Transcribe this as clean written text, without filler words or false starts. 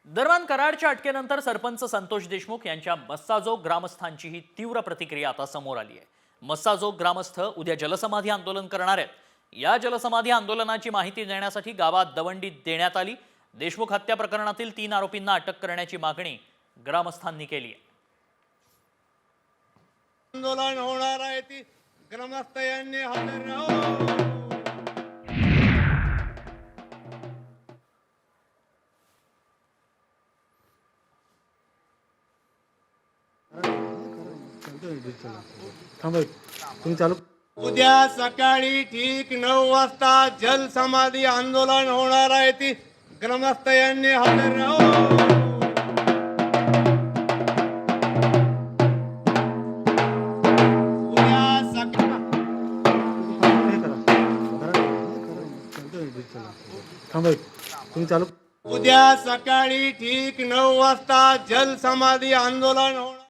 दरम्यान कराडच्या अटकेनंतर सरपंच संतोष देशमुख यांच्या मस्साजोग ग्रामस्थांचीही तीव्र प्रतिक्रिया आता समोर आली आहे। मस्साजोग ग्रामस्थ उद्या जलसमाधी आंदोलन करणार आहेत। या जलसमाधी आंदोलनाची माहिती देण्यासाठी गावात दवंडी देण्यात आली। देशमुख हत्या प्रकरणातील 3 आरोपींना अटक करण्याची मागणी ग्रामस्थांनी केली आहे। आंदोलन होणार आहे ती ग्रामस्थ यांनी हजर राहावं। उद्या सकाळी ठीक 9 वाजता जलसमाधी आंदोलन होणार आहे ती ग्रामस्थ यांनी हजर राहावं। उद्या सकाळी ठीक 9 वाजता जलसमाधी आंदोलन होणार।